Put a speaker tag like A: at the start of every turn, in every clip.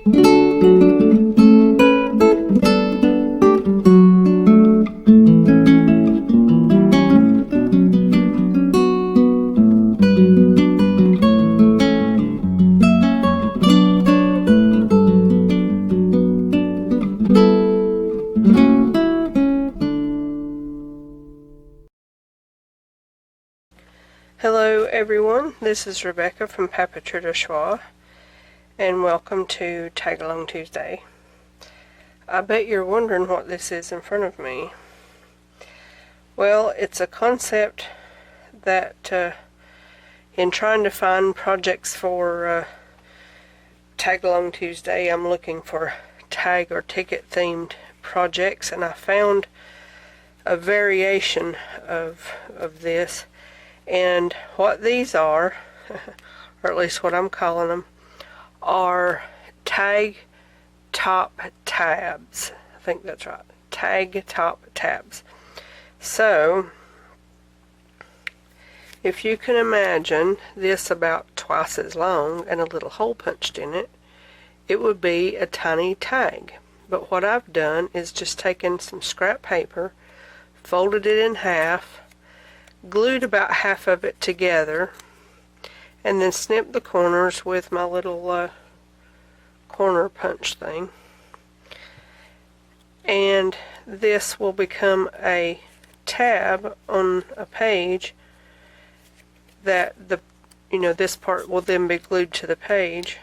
A: Hello everyone, this is Rebecca from Papeterie de Choix, and welcome to Tag Along Tuesday. I bet you're wondering what this is in front of me. Well, it's a concept that in trying to find projects for Tag Along Tuesday, I'm looking for tag or ticket themed projects, and I found a variation of this. And what these are, or at least what I'm calling them, are tag top tabs. I think that's right. Tag top tabs. So, if you can imagine this about twice as long and a little hole punched in it, it would be a tiny tag. But what I've done is just taken some scrap paper, folded it in half, glued about half of it together, and then snipped the corners with my little corner punch thing. And this will become a tab on a page that this part will then be glued to the page,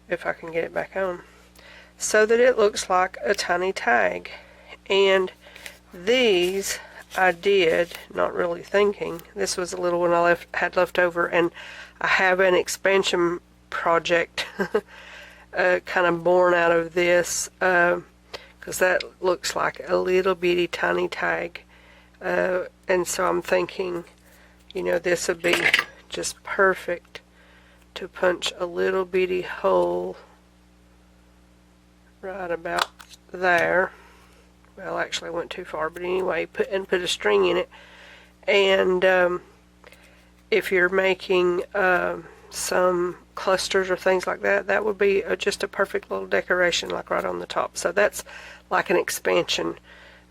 A: if I can get it back on, so that it looks like a tiny tag. And these I did, not really thinking. This was a little one I had left over, and I have an expansion project kind of born out of this, because that looks like a little bitty tiny tag, and so I'm thinking, this would be just perfect to punch a little bitty hole right about there. Well, actually I went too far, but anyway, put a string in it. And if you're making some clusters or things like that, that would be just a perfect little decoration, like right on the top. So that's like an expansion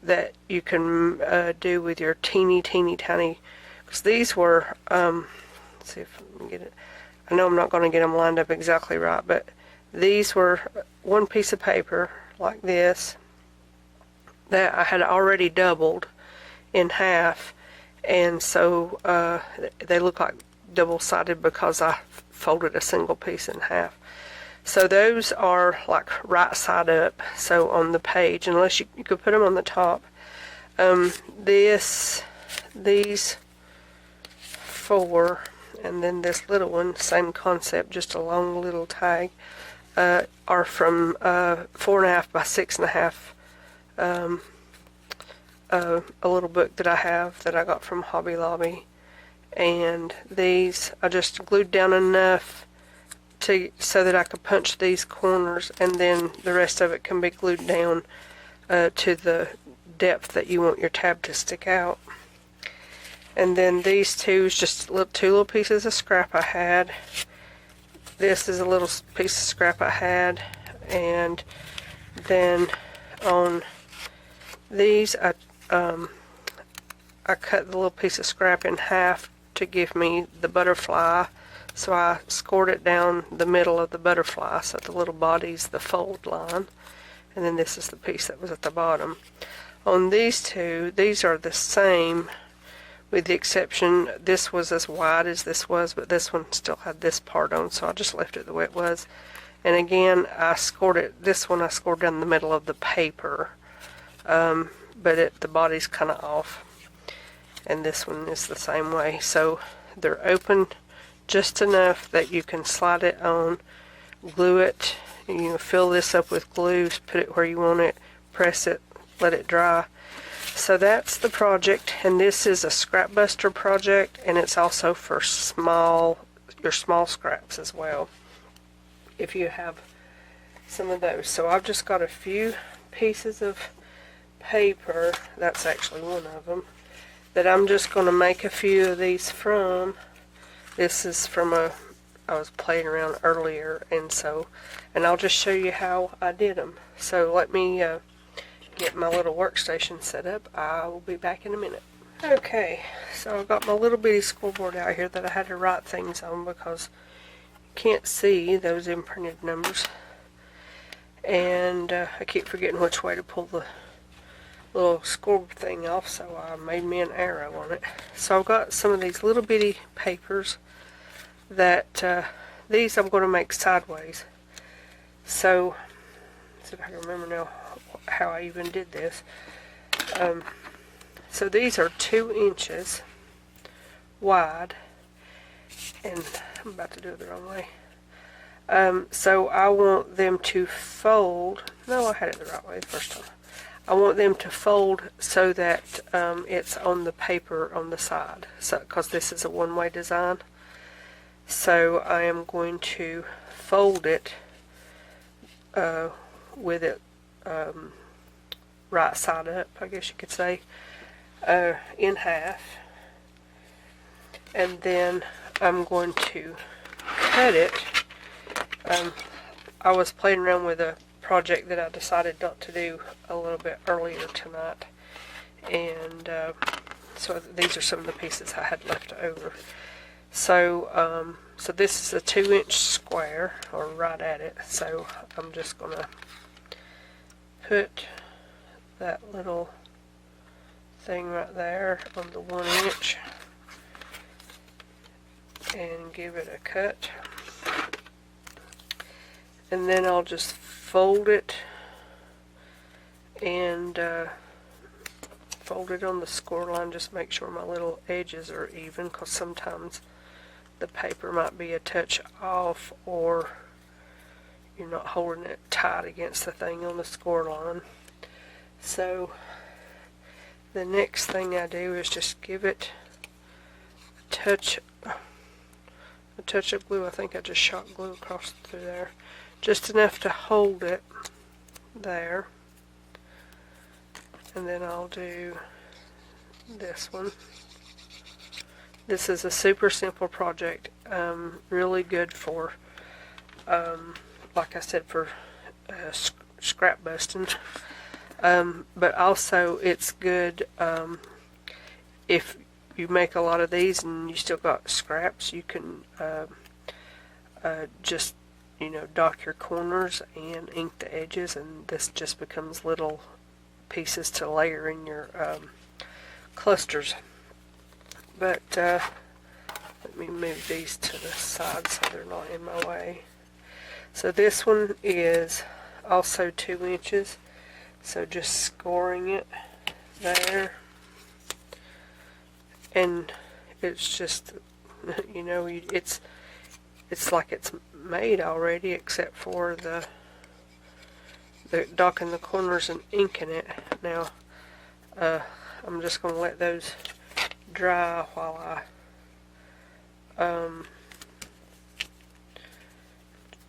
A: that you can do with your teeny tiny, because these were, let's see if I can get it. I know I'm not going to get them lined up exactly right, but these were one piece of paper like this that I had already doubled in half, and so they look like double-sided because I folded a single piece in half. So those are like right side up, so on the page, unless you could put them on the top. These four, and then this little one, same concept, just a long little tag, are from 4.5 by 6.5. A little book that I have that I got from Hobby Lobby, and these I just glued down enough so that I could punch these corners, and then the rest of it can be glued down to the depth that you want your tab to stick out. And then these two is just two little pieces of scrap I had. This is a little piece of scrap I had, and then on these I cut the little piece of scrap in half to give me the butterfly, so I scored it down the middle of the butterfly so the little body's the fold line, and then this is the piece that was at the bottom. On these two, these are the same, with the exception this was as wide as this was, but this one still had this part on, so I just left it the way it was. And again, this one I scored down the middle of the paper, but the body's kind of off, and this one is the same way. So they're open just enough that you can slide it on, glue it, fill this up with glue, put it where you want it, press it, let it dry. So that's the project, and this is a scrapbuster project, and it's also for your small scraps as well, if you have some of those. So I've just got a few pieces of paper, that's actually one of them, that I'm just going to make a few of these from. This is from I was playing around earlier, and I'll just show you how I did them. So let me get my little workstation set up. I will be back in a minute. Okay, so I've got my little bitty scoreboard out here that I had to write things on because you can't see those imprinted numbers. And I keep forgetting which way to pull the little score thing off, so I made me an arrow on it. So I've got some of these little bitty papers that these I'm going to make sideways. So, let's see if I can remember now how I even did this. So these are 2 inches wide, and I'm about to do it the wrong way. So I want them to fold. No, I had it the right way the first time. I want them to fold so that it's on the paper on the side, because this is a one-way design. So I am going to fold it with it right side up, I guess you could say, in half. And then I'm going to cut it. I was playing around with a project that I decided not to do a little bit earlier tonight, and so these are some of the pieces I had left over. So so this is a 2-inch square, or right at it, so I'm just gonna put that little thing right there on the 1 inch and give it a cut. And then I'll just fold it and fold it on the score line. Just make sure my little edges are even, because sometimes the paper might be a touch off, or you're not holding it tight against the thing on the score line. So the next thing I do is just give it a touch of glue. I think I just shot glue across through there. Just enough to hold it there. And then I'll do this one. This is a super simple project. Really good for, like I said, for scrap busting. But also it's good if you make a lot of these and you still got scraps. You can just, you know, dock your corners and ink the edges, and this just becomes little pieces to layer in your clusters. But let me move these to the side so they're not in my way. So this one is also 2 inches, so just scoring it there, and it's just, you know, it's like it's made already, except for the docking the corners and inking it. Now I'm just going to let those dry while I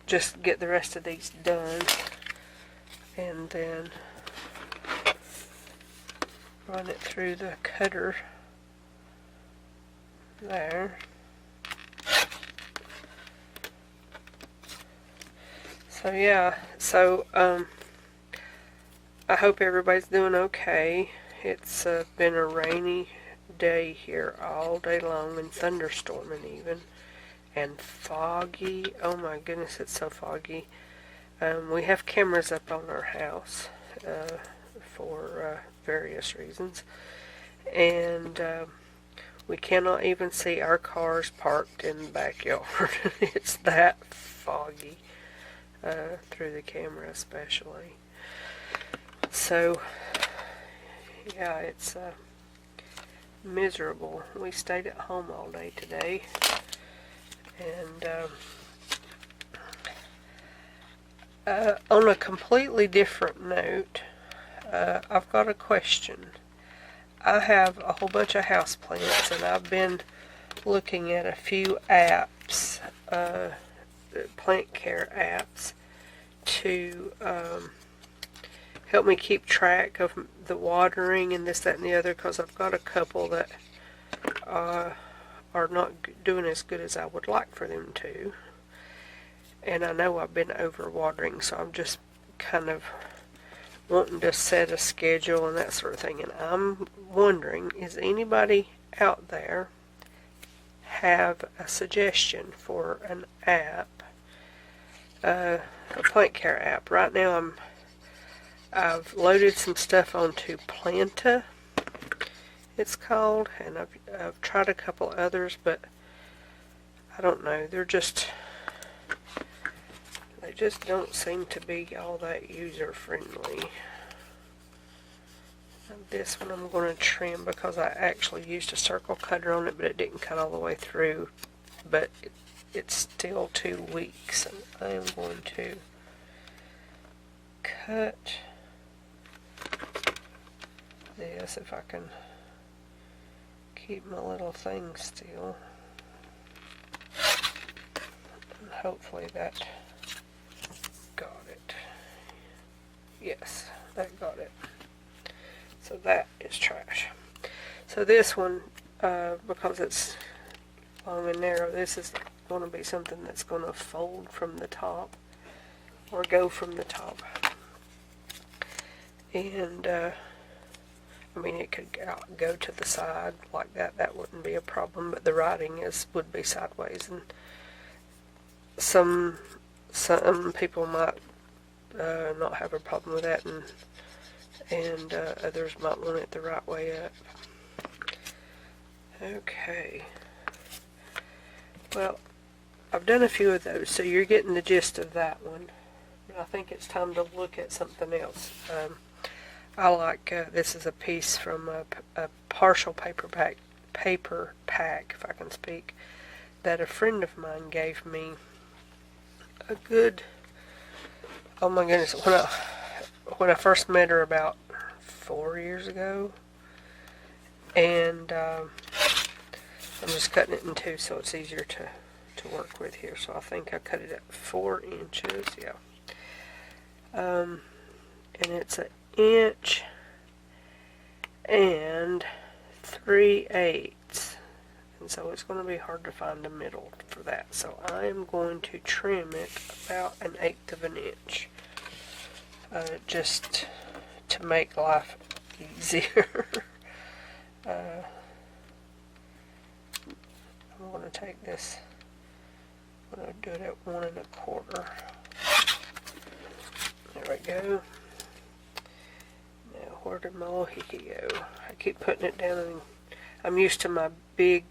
A: just get the rest of these done, and then run it through the cutter there. So yeah, so I hope everybody's doing okay. It's been a rainy day here all day long, and thunderstorming even, and foggy. Oh my goodness, it's so foggy. We have cameras up on our house for various reasons, and we cannot even see our cars parked in the backyard. It's that foggy. Through the camera especially. So yeah, it's miserable. We stayed at home all day today, and on a completely different note, I've got a question. I have a whole bunch of houseplants, and I've been looking at a few apps, plant care apps, to help me keep track of the watering and this, that, and the other, because I've got a couple that are not doing as good as I would like for them to. and I know I've been overwatering, so I'm just kind of wanting to set a schedule and that sort of thing. And I'm wondering, is anybody out there have a suggestion for an app, a plant care app? Right now I've loaded some stuff onto Planta, it's called, and I've tried a couple others, but I don't know, they just don't seem to be all that user friendly. This one I'm going to trim because I actually used a circle cutter on it, but it didn't cut all the way through, but it's still too weak, so I am going to cut this if I can keep my little thing still, and hopefully that got it. Yes, that got it. So that is trash. So this one, because it's long and narrow, this is going to be something that's going to fold from the top, or go from the top. And I mean, it could go to the side like that. That wouldn't be a problem. But the writing would be sideways, and some people might not have a problem with that, and others might want it the right way up. Okay. Well, I've done a few of those, so you're getting the gist of that one. But I think it's time to look at something else. I like, this is a piece from a partial paper pack, if I can speak, that a friend of mine gave me a good, oh my goodness, when I first met her about 4 years ago, and I'm just cutting it in two so it's easier to work with here. So I think I cut it at 4 inches, yeah. And it's an inch and 3/8, and so it's going to be hard to find a middle for that. So I am going to trim it about 1/8 of an inch, just to make life easier. I'm going to take this, I'm going to do it at 1 1/4. There we go. Now, where did my little hickey go? I keep putting it down, and I'm used to my big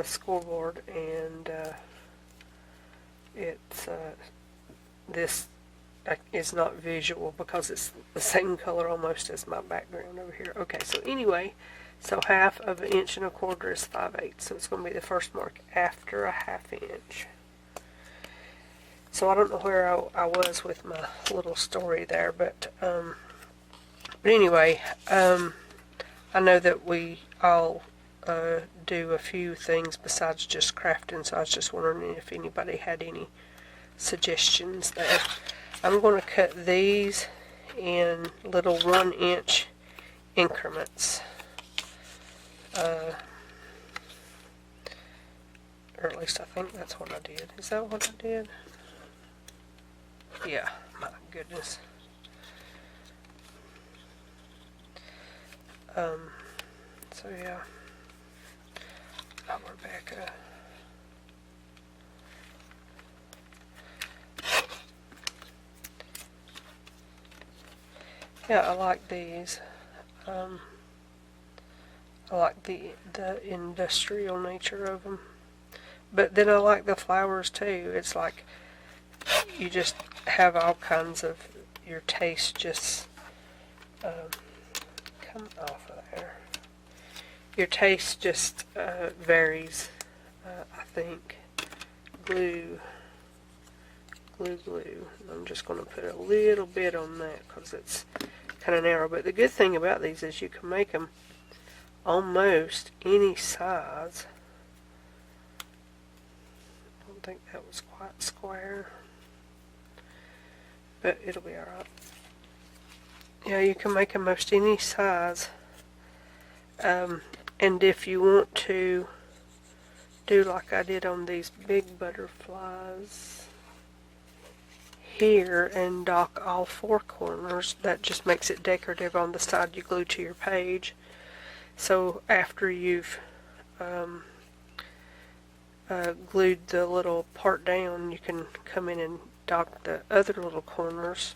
A: scoreboard, and it's this is not visual because it's the same color almost as my background over here. Okay, so anyway, so 1/2 inch and 1/4 is 5/8, so it's going to be the first mark after a 1/2 inch. So I don't know where I was with my little story there, but anyway, I know that we all do a few things besides just crafting, so I was just wondering if anybody had any suggestions there. I'm going to cut these in little 1 inch increments, or at least I think that's what I did. Is that what I did? Yeah, my goodness. So yeah, we're back up. Yeah, I like these. I like the industrial nature of them. But then I like the flowers too. It's like you just have all kinds of, your taste just come off of there. Your taste just varies, I think. Glue. I'm just going to put a little bit on that because it's kind of narrow. But the good thing about these is you can make them almost any size. I don't think that was quite square, but it'll be alright. Yeah, you can make them most any size. And if you want to do like I did on these big butterflies here and dock all 4 corners. That just makes it decorative on the side you glue to your page. So after you've glued the little part down, you can come in and dock the other little corners,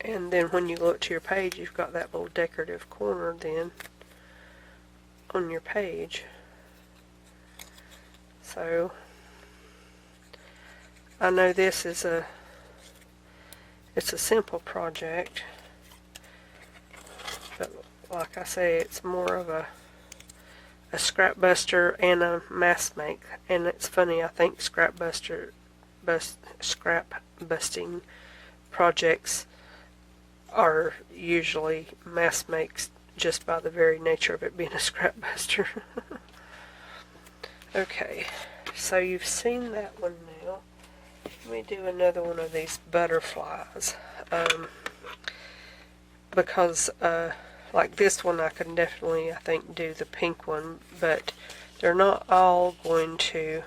A: and then when you look to your page, you've got that little decorative corner then on your page. So I know this is it's a simple project, but like I say, it's more of a scrap buster and a mask make. And it's funny, I think scrap busting projects are usually mask makes just by the very nature of it being a scrap buster. Okay, so you've seen that one now. Let me do another one of these butterflies, because like this one I can definitely, I think, do the pink one, but they're not all going to.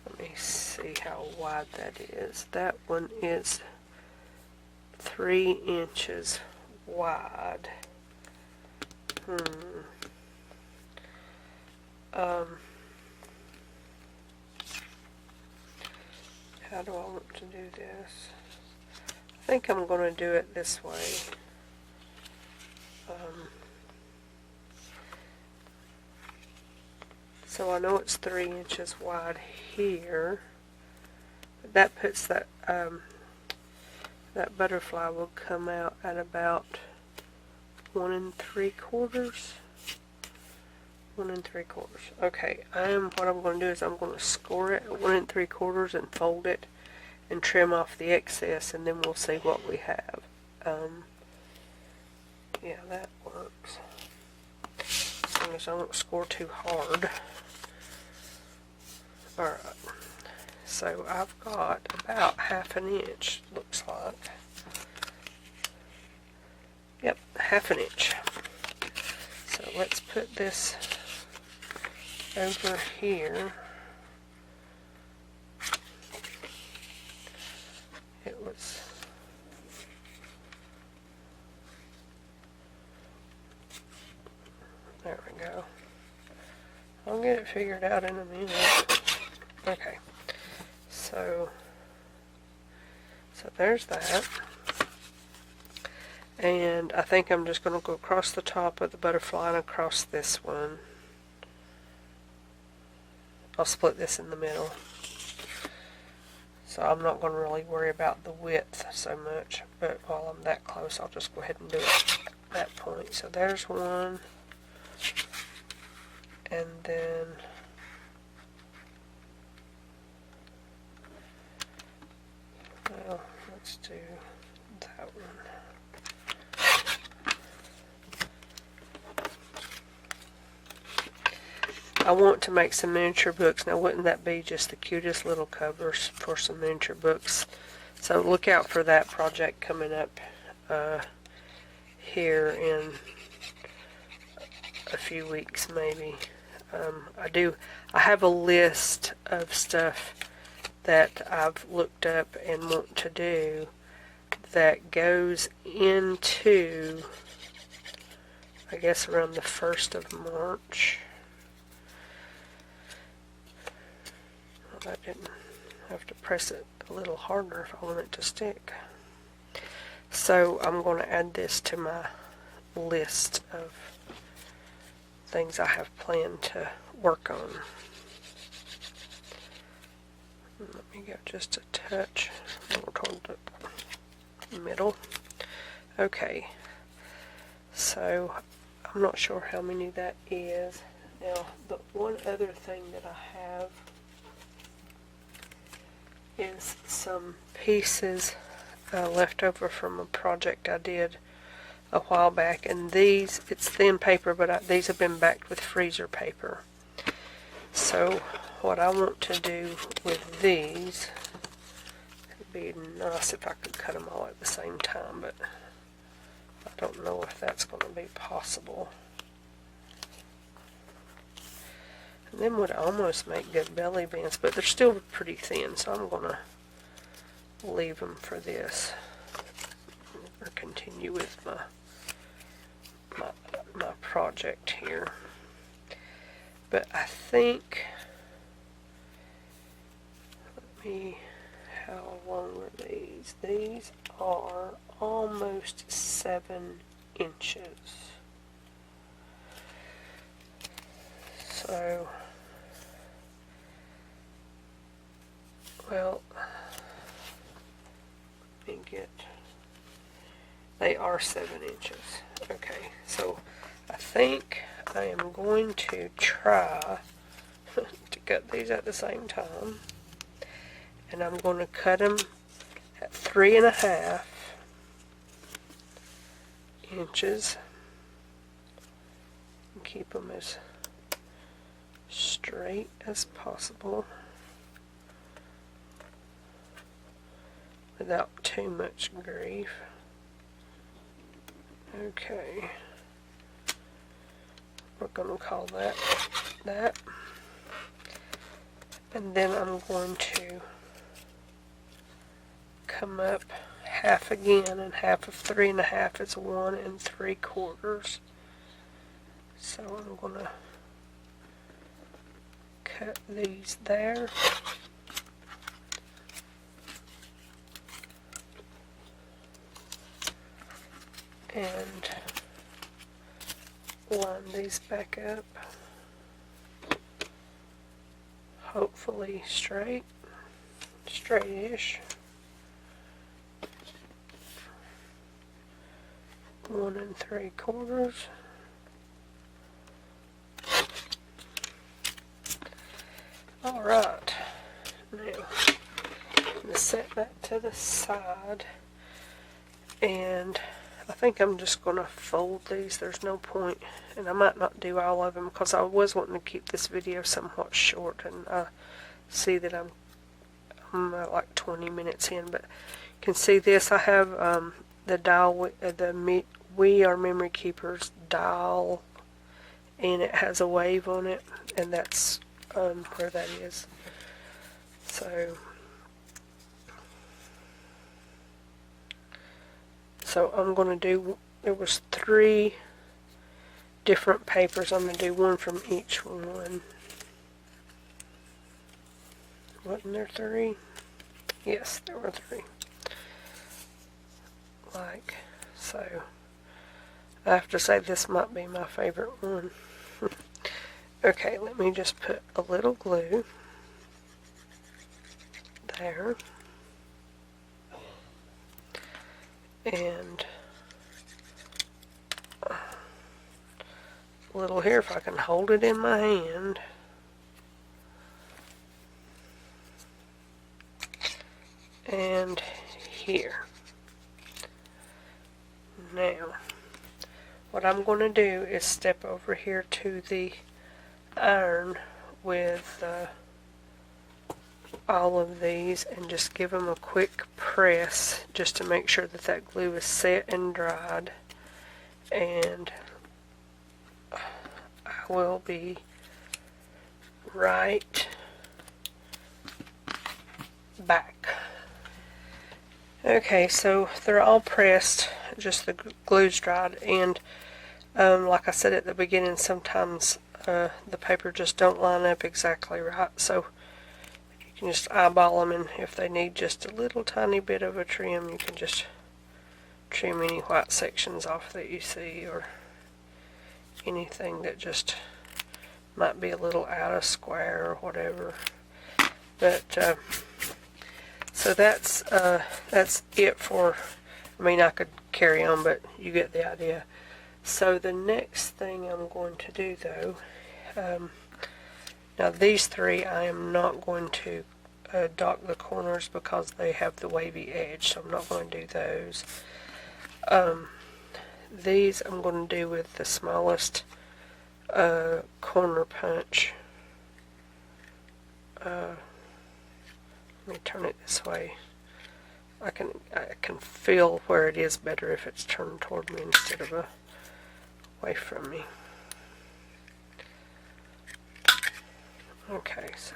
A: Let me see how wide that is. That one is 3 inches wide. How do I want to do this? I think I'm going to do it this way. So I know it's 3 inches wide here. That puts that that butterfly will come out at about 1 3/4. 1 3/4. Okay, what I'm going to do is I'm going to score it at 1 3/4 and fold it and trim off the excess, and then we'll see what we have. Yeah, that works. As long as I don't score too hard. Alright, so I've got about 1/2 inch, looks like. Yep, 1/2 inch. So let's put this over here. It was there we go. I'll get it figured out in a minute. Okay, so there's that. And I think I'm just going to go across the top of the butterfly and across this one. I'll split this in the middle. So I'm not going to really worry about the width so much, but while I'm that close, I'll just go ahead and do it at that point. So there's one. And then well, let's do that one. I want to make some miniature books. Now, wouldn't that be just the cutest little covers for some miniature books? So look out for that project coming up here in a few weeks, maybe. I have a list of stuff that I've looked up and want to do that goes into, I guess, around the 1st of March. Well, I didn't have to press it a little harder if I want it to stick. So I'm going to add this to my list of things I have planned to work on. Let me go just a touch more toward the middle. Okay, so I'm not sure how many that is. Now, the one other thing that I have is some pieces left over from a project I did a while back, and these, it's thin paper, but these have been backed with freezer paper. So what I want to do with these, it'd be nice if I could cut them all at the same time, but I don't know if that's going to be possible. And them would almost make good belly bands, but they're still pretty thin, so I'm going to leave them for this. Or continue with my project here. But I think, how long are these? These are almost 7 inches. So, well, let me get, they are 7 inches. Okay, so I think I am going to try to cut these at the same time. And I'm going to cut them at 3.5 inches. And keep them as straight as possible without too much grief. Okay. We're going to call that. And then I'm going to come up half again, and half of 3.5 is 1 3/4. So I'm going to cut these there. And line these back up. Hopefully straight-ish. 1 3/4. Alright, now I'm going to set that to the side, and I think I'm just going to fold these. There's no point, and I might not do all of them because I was wanting to keep this video somewhat short, and I see that I'm like 20 minutes in, but you can see this. I have the dial, the We Are Memory Keepers dial, and it has a wave on it, and that's where that is. So I'm going to do, there was 3 different papers. I'm going to do one from each one. Wasn't there 3? Yes, there were 3. Like so. I have to say this might be my favorite one. Okay, let me just put a little glue there. And a little here if I can hold it in my hand. And here. Now, what I'm going to do is step over here to the iron with all of these and just give them a quick press just to make sure that that glue is set and dried. And I will be right back. Okay, so they're all pressed, just the glue's dried, and like I said at the beginning, sometimes the paper just don't line up exactly right, so you can just eyeball them, and if they need just a little tiny bit of a trim, you can just trim any white sections off that you see, or anything that just might be a little out of square or whatever. But so that's it for, I mean, I could carry on, but you get the idea. So the next thing I'm going to do, though, now these 3 I am not going to dock the corners because they have the wavy edge, so I'm not going to do those. These I'm going to do with the smallest corner punch. Let me turn it this way. I can feel where it is better if it's turned toward me instead of away from me. Okay, so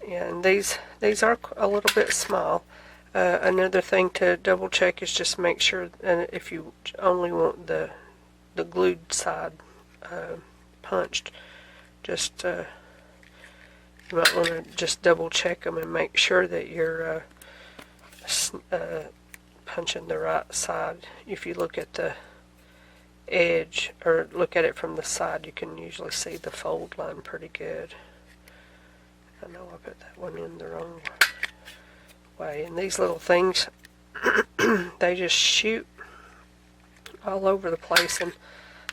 A: yeah, and these are a little bit small. Another thing to double check is just make sure, and if you only want the glued side punched, just you might want to just double check them and make sure that you're punching the right side. If you look at the edge or look at it from the side, you can usually see the fold line pretty good. I know I put that one in the wrong way, and these little things they just shoot all over the place. And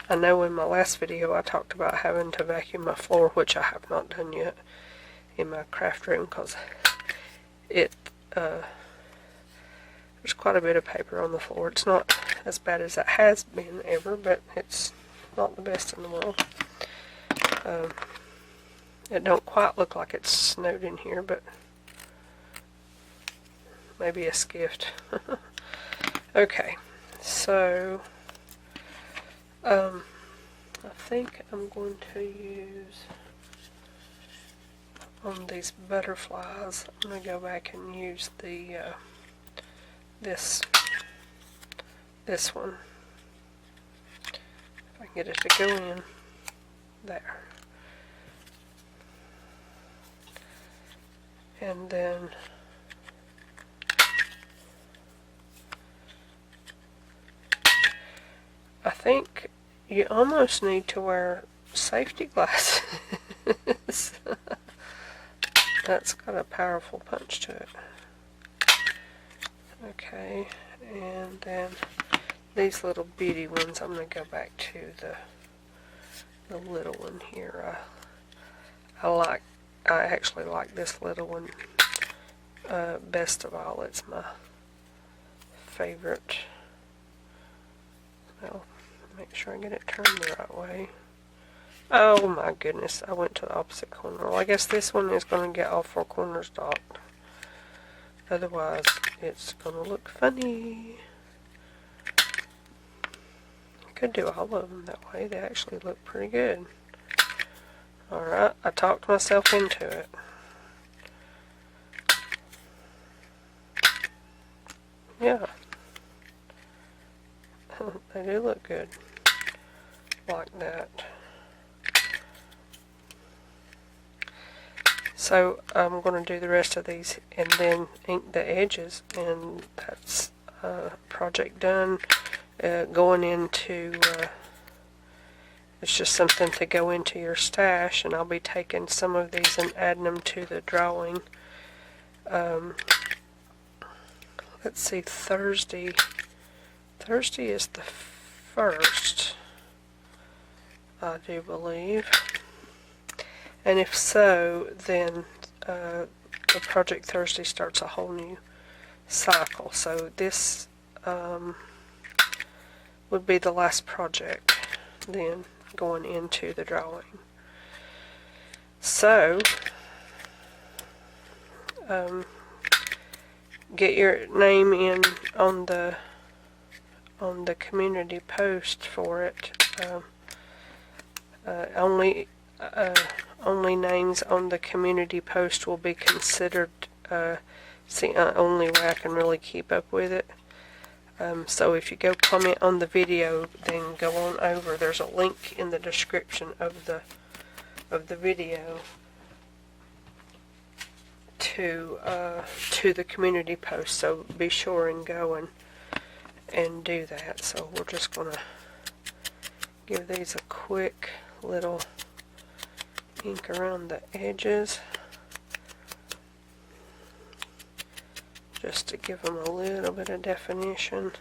A: I know in my last video I talked about having to vacuum my floor, which I have not done yet in my craft room because it there's quite a bit of paper on the floor. It's not as bad as it has been ever, but it's not the best in the world. It don't quite look like it's snowed in here, but maybe a skift. Okay, so I think I'm going to use on these butterflies. I'm going to go back and use the this one. If I can get it to go in there. And then I think you almost need to wear safety glasses. That's got a powerful punch to it. Okay, and then these little bitty ones, I'm going to go back to the little one here. I actually like this little one best of all. It's my favorite. Well, make sure I get it turned the right way. Oh my goodness, I went to the opposite corner. Well, I guess this one is going to get all four corners docked. Otherwise, it's going to look funny. Could do all of them that way. They actually look pretty good. Alright, I talked myself into it. Yeah. They do look good. Like that. So I'm going to do the rest of these and then ink the edges, and that's project done. Going into it's just something to go into your stash, and I'll be taking some of these and adding them to the drawing. Let's see, Thursday is the 1st, I do believe. And if so, then the Project Thursday starts a whole new cycle. So this would be the last project then going into the drawing. So get your name in on the community post for it. Only names on the community post will be considered. Only way I can really keep up with it. So if you go comment on the video, then go on over. There's a link in the description of the video to the community post. So be sure and go and do that. So we're just gonna give these a quick little ink around the edges, just to give them a little bit of definition.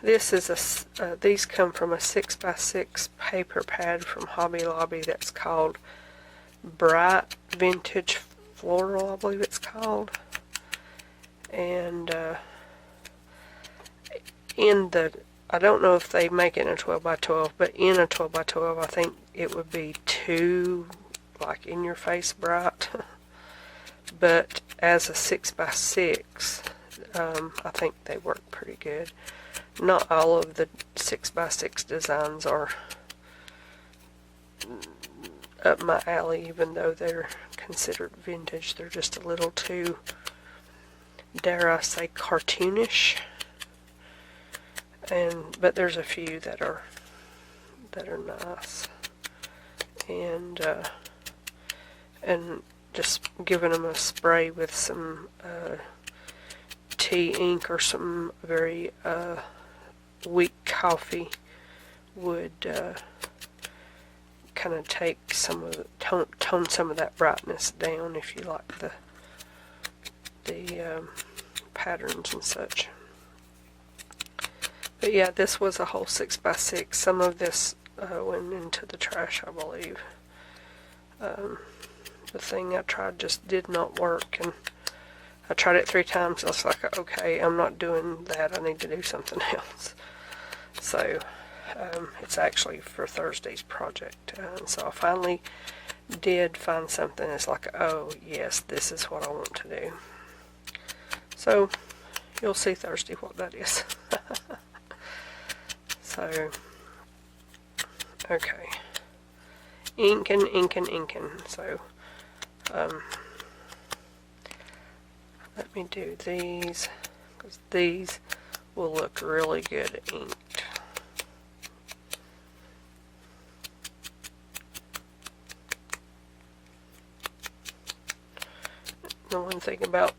A: This is these come from a 6x6 paper pad from Hobby Lobby that's called Bright Vintage Floral, I believe it's called. And I don't know if they make it in a 12x12, but in a 12x12 I think it would be too like in your face bright. But as a 6x6, I think they work pretty good. Not all of the 6x6 designs are up my alley, even though they're considered vintage. They're just a little too, dare I say, cartoonish. But there's a few that are nice, and just giving them a spray with some tea ink or some very weak coffee would kind of take some of the tone some of that brightness down if you like the patterns and such. But yeah, this was a whole 6x6. Some of this went into the trash, I believe. The thing I tried just did not work, and I tried it 3 times. I was like, okay, I'm not doing that. I need to do something else. So it's actually for Thursday's project. So I finally did find something that's like, oh yes, this is what I want to do. So you'll see Thursday what that is. So, okay. Inking. So, let me do these, because these will look really good inked. The one thing about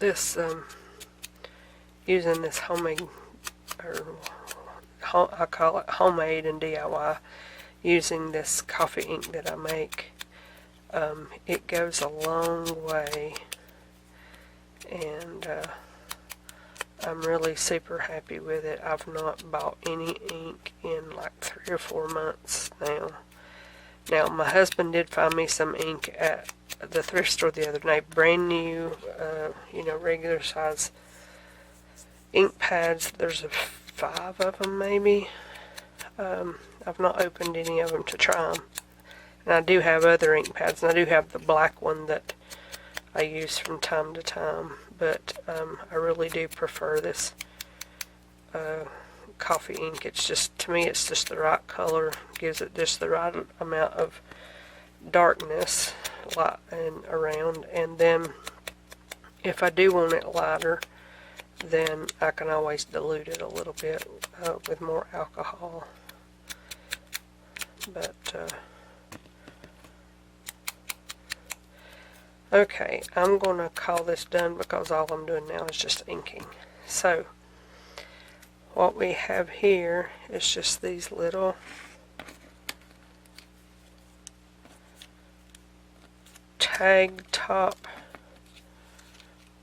A: this, using this homemade, or I call it homemade and DIY, using this coffee ink that I make, it goes a long way, and I'm really super happy with it. I've not bought any ink in like 3 or 4 months now. Now, my husband did find me some ink at the thrift store the other night, brand new, regular size ink pads. There's 5 of them maybe. I've not opened any of them to try them. And I do have other ink pads, and I do have the black one that I use from time to time, but I really do prefer this coffee ink. It's just, to me, it's just the right color, gives it just the right amount of darkness light and around, and then if I do want it lighter, then I can always dilute it a little bit with more alcohol. But okay, I'm going to call this done because all I'm doing now is just inking. So what we have here is just these little tag top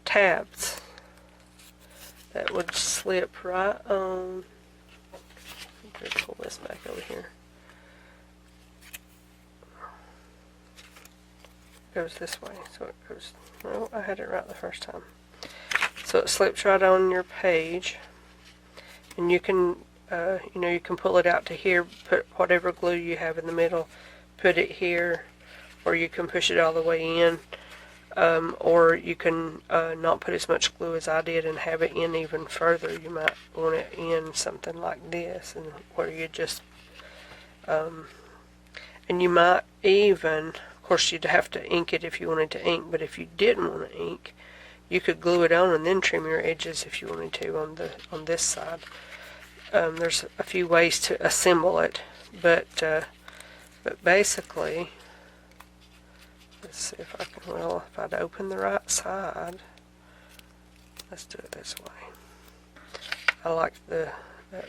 A: tabs that would slip right on. Let's pull this back over here. Goes this way, so it goes, no, I had it right the first time. So it slips right on your page, and you can you can pull it out to here, put whatever glue you have in the middle, put it here, or you can push it all the way in, or you can not put as much glue as I did and have it in even further. You might want it in something like this, and where you just and you might even, of course, you'd have to ink it if you wanted to ink, but if you didn't want to ink, you could glue it on and then trim your edges if you wanted to on this side. There's a few ways to assemble it, but basically, let's see if I can, well, if I'd open the right side, let's do it this way. I like that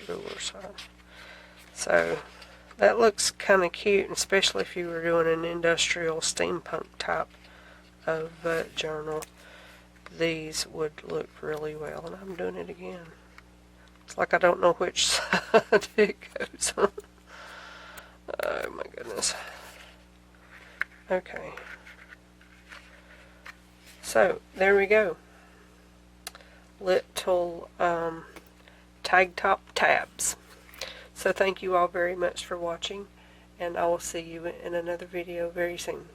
A: ruler side. So that looks kind of cute, especially if you were doing an industrial steampunk type of journal. These would look really well, and I'm doing it again. It's like I don't know which side it goes on. Oh my goodness. Okay. So, there we go. Little tag top tabs. So thank you all very much for watching, and I will see you in another video very soon.